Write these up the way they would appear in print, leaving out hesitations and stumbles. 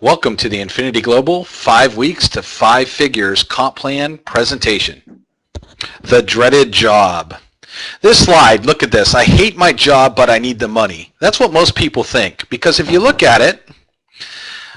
Welcome to the Enfiniti Global 5 weeks to 5 figures comp plan presentation. The dreaded job. This slide, look at this. I hate my job, but I need the money. That's what most people think, because if you look at it,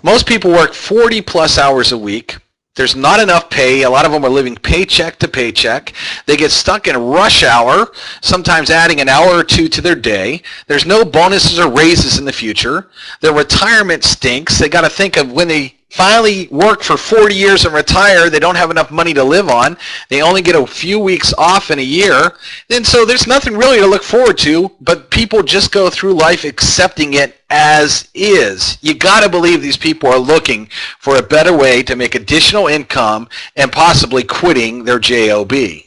most people work 40 plus hours a week. There's not enough pay. A lot of them are living paycheck to paycheck. They get stuck in rush hour, sometimes adding an hour or two to their day. There's no bonuses or raises in the future. Their retirement stinks. They got to think of when they finally work for 40 years and retire, they don't have enough money to live on. They only get a few weeks off in a year. And so there's nothing really to look forward to, but people just go through life accepting it as is. You got to believe these people are looking for a better way to make additional income and possibly quitting their job. The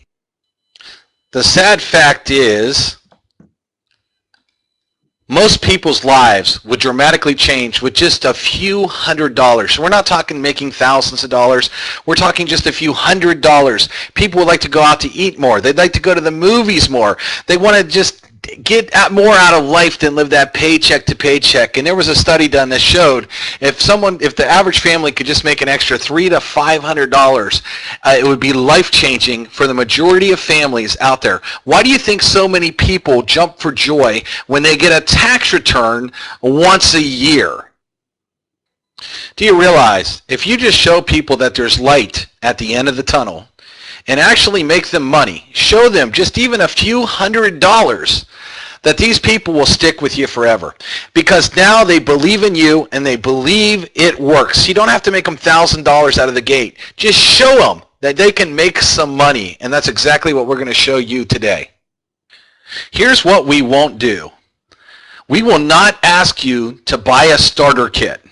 sad fact is, most people's lives would dramatically change with just a few $100s. So we're not talking making thousands of dollars. We're talking just a few $100s. People would like to go out to eat more. They'd like to go to the movies more. They want to just get more out of life than live that paycheck to paycheck. And there was a study done that showed if the average family could just make an extra $300 to $500, it would be life-changing for the majority of families out there. Why do you think so many people jump for joy when they get a tax return once a year? Do you realize if you just show people that there's light at the end of the tunnel and actually make them money, show them just even a few $100s, that these people will stick with you forever, because now they believe in you and they believe it works. You don't have to make them $1,000 out of the gate. Just show them that they can make some money, and that's exactly what we're going to show you today. Here's what we won't do. We will not ask you to buy a starter kit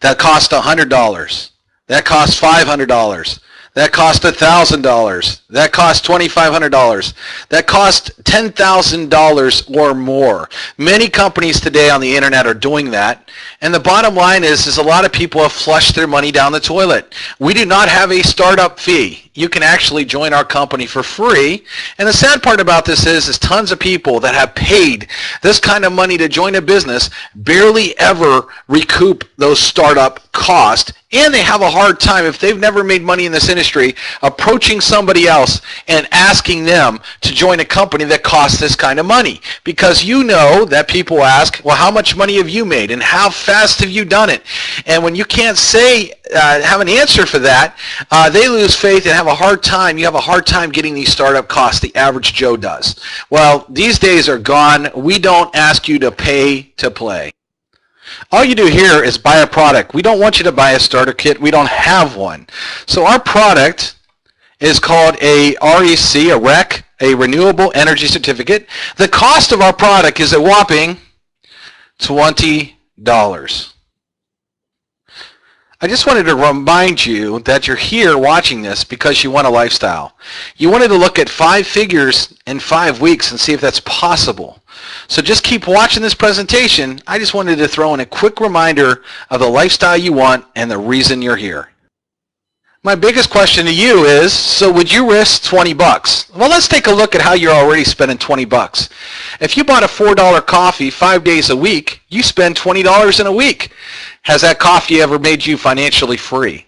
that costs $100, that costs $500, that cost $1,000, that cost $2,500, that cost $10,000 or more. Many companies today on the internet are doing that, and the bottom line is a lot of people have flushed their money down the toilet. We do not have a startup fee. You can actually join our company for free, and the sad part about this is tons of people that have paid this kind of money to join a business barely ever recoup those startup costs, and they have a hard time, if they've never made money in this industry, approaching somebody else and asking them to join a company that costs this kind of money. Because you know that people ask, well, how much money have you made and how fast have you done it? And when you can't say, have an answer for that, they lose faith and have a hard time. You have a hard time getting these startup costs, the average Joe does. Well, these days are gone. We don't ask you to pay to play. All you do here is buy a product. We don't want you to buy a starter kit. We don't have one. So our product is called a REC, a Renewable Energy Certificate. The cost of our product is a whopping $20. I just wanted to remind you that you're here watching this because you want a lifestyle. You wanted to look at 5 figures in 5 weeks and see if that's possible. So just keep watching this presentation. I just wanted to throw in a quick reminder of the lifestyle you want and the reason you're here. My biggest question to you is, so would you risk 20 bucks? Well, let's take a look at how you're already spending 20 bucks. If you bought a $4 coffee 5 days a week, you spend $20 in a week. Has that coffee ever made you financially free?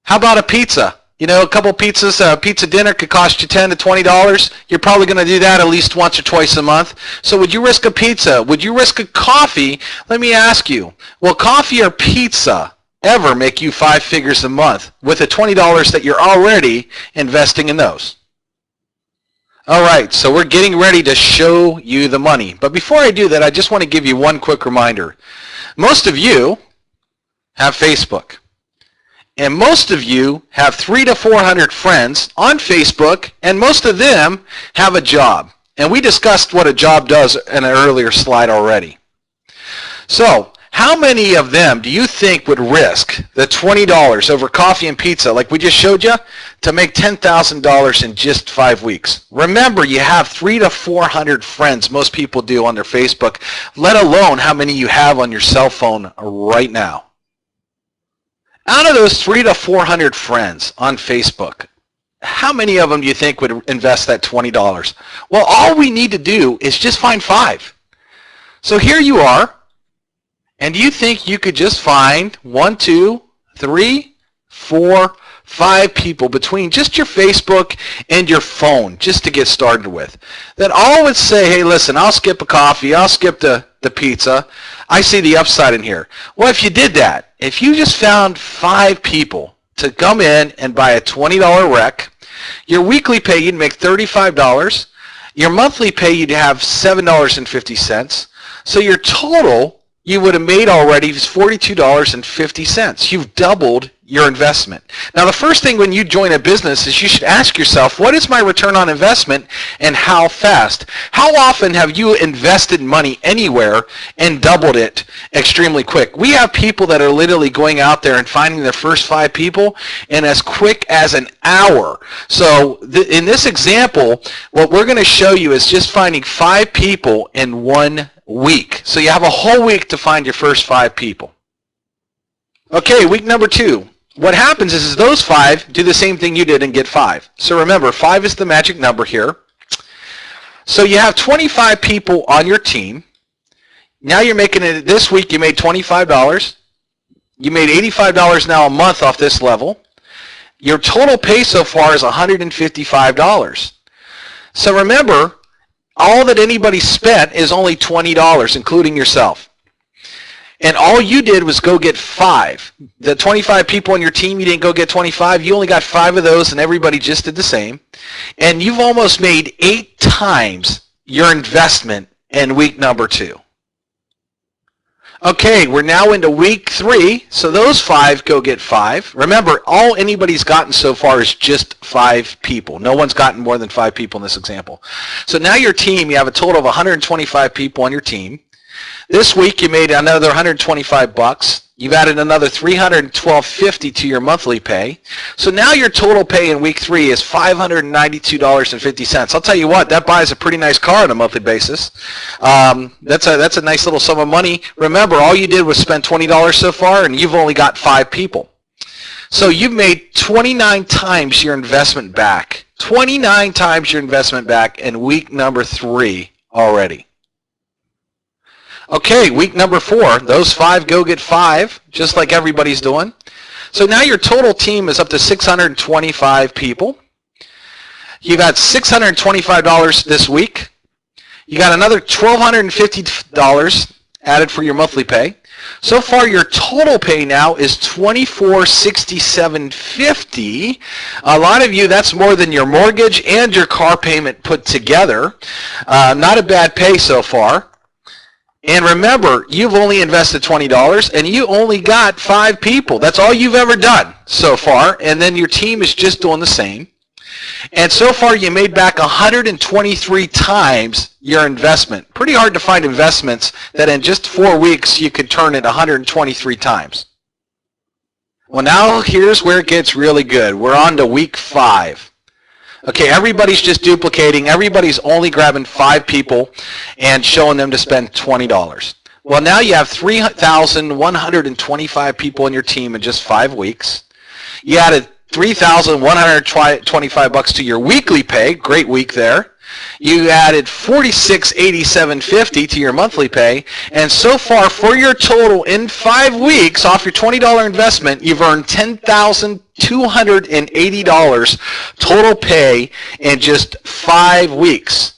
How about a pizza? You know, a couple pizzas, a pizza dinner could cost you $10 to $20. You're probably going to do that at least once or twice a month. So would you risk a pizza? Would you risk a coffee? Let me ask you, will coffee or pizza ever make you 5 figures a month with the $20 that you're already investing in those? All right, so we're getting ready to show you the money. But before I do that, I just want to give you one quick reminder. Most of you have Facebook. And most of you have 300 to 400 friends on Facebook, and most of them have a job. And we discussed what a job does in an earlier slide already. So how many of them do you think would risk the $20 over coffee and pizza, like we just showed you, to make $10,000 in just 5 weeks? Remember, you have 300 to 400 friends, most people do, on their Facebook, let alone how many you have on your cell phone right now. Out of those 300 to 400 friends on Facebook, how many of them do you think would invest that $20? Well, all we need to do is just find 5. So here you are, And you think you could just find 1, 2, 3, 4, 5 people between just your Facebook and your phone just to get started with that all would say, hey, listen, I'll skip a coffee, I'll skip the pizza. I see the upside in here. Well, if you did that, if you just found 5 people to come in and buy a $20 rec, your weekly pay, you'd make $35. Your monthly pay, you'd have $7.50. So your total you would have made already is $42.50. You've doubled your investment. Now, the first thing when you join a business is you should ask yourself, what is my return on investment and how fast? How often have you invested money anywhere and doubled it extremely quick? We have people that are literally going out there and finding their first 5 people in as quick as an hour. So in this example, what we're going to show you is just finding 5 people in 1 week. So you have a whole week to find your first 5 people. Okay, week number 2. What happens is those 5 do the same thing you did and get 5. So remember, 5 is the magic number here. So you have 25 people on your team. Now you're making it, this week you made $25. You made $85 now a month off this level. Your total pay so far is $155. So remember, all that anybody spent is only $20, including yourself. And all you did was go get 5. The 25 people on your team, you didn't go get 25. You only got 5 of those, and everybody just did the same. And you've almost made 8 times your investment in week number 2. Okay, we're now into week 3, so those 5 go get 5. Remember, all anybody's gotten so far is just 5 people. No one's gotten more than 5 people in this example. So now your team, you have a total of 125 people on your team. This week you made another $125. You've added another $312.50 to your monthly pay. So now your total pay in week 3 is $592.50. I'll tell you what, that buys a pretty nice car on a monthly basis. That's a nice little sum of money. Remember, all you did was spend $20 so far, and you've only got 5 people. So you've made 29 times your investment back. 29 times your investment back in week number 3 already. Okay, week number 4, those 5 go get 5, just like everybody's doing. So now your total team is up to 625 people. You got $625 this week. You got another $1,250 added for your monthly pay. So far, your total pay now is $2467.50. A lot of you, that's more than your mortgage and your car payment put together. Not a bad pay so far. And remember, you've only invested $20 and you only got 5 people. That's all you've ever done so far. And then your team is just doing the same. And so far you made back 123 times your investment. Pretty hard to find investments that in just 4 weeks you could turn it 123 times. Well, now here's where it gets really good. We're on to week 5. Okay, everybody's just duplicating. Everybody's only grabbing 5 people and showing them to spend $20. Well, now you have 3,125 people on your team in just 5 weeks. You added $3,125 to your weekly pay. Great week there. You added $4687.50 to your monthly pay, and so far for your total in 5 weeks off your $20 investment, you've earned $10,280 total pay in just 5 weeks.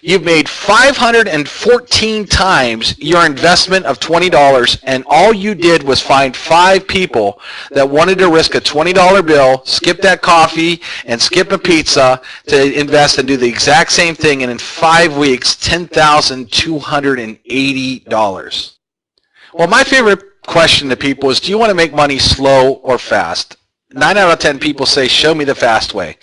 You've made 514 times your investment of $20, and all you did was find 5 people that wanted to risk a $20 bill, skip that coffee, and skip a pizza to invest and do the exact same thing, and in 5 weeks, $10,280. Well, my favorite question to people is, do you want to make money slow or fast? 9 out of 10 people say, show me the fast way.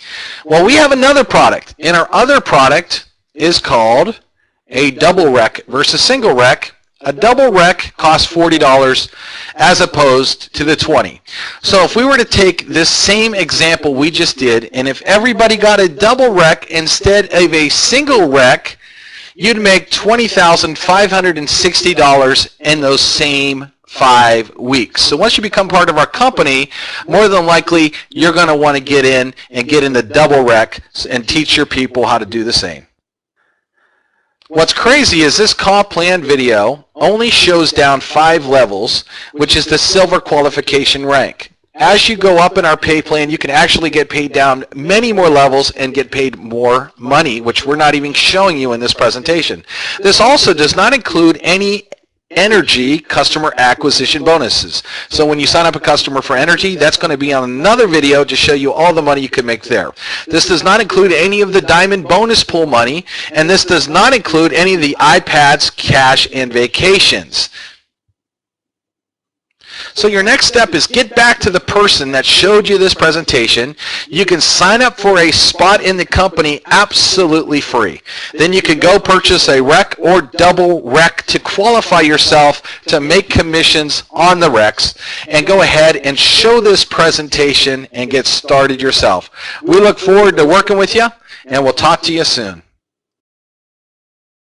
Well, we have another product. In our other product is called a double rec versus single rec. A double rec costs $40 as opposed to the $20. So if we were to take this same example we just did, and if everybody got a double rec instead of a single rec, you'd make $20,560 in those same 5 weeks. So once you become part of our company, more than likely you're going to want to get in the double rec and teach your people how to do the same. What's crazy is this comp plan video only shows down 5 levels, which is the silver qualification rank. As you go up in our pay plan, you can actually get paid down many more levels and get paid more money, which we're not even showing you in this presentation. This also does not include any energy customer acquisition bonuses. So when you sign up a customer for energy, that's going to be on another video to show you all the money you can make there. This does not include any of the diamond bonus pool money, and this does not include any of the iPads, cash, and vacations. So your next step is get back to the person that showed you this presentation. You can sign up for a spot in the company absolutely free. Then you can go purchase a rec or double rec to qualify yourself to make commissions on the recs, and go ahead and show this presentation and get started yourself. We look forward to working with you, and we'll talk to you soon.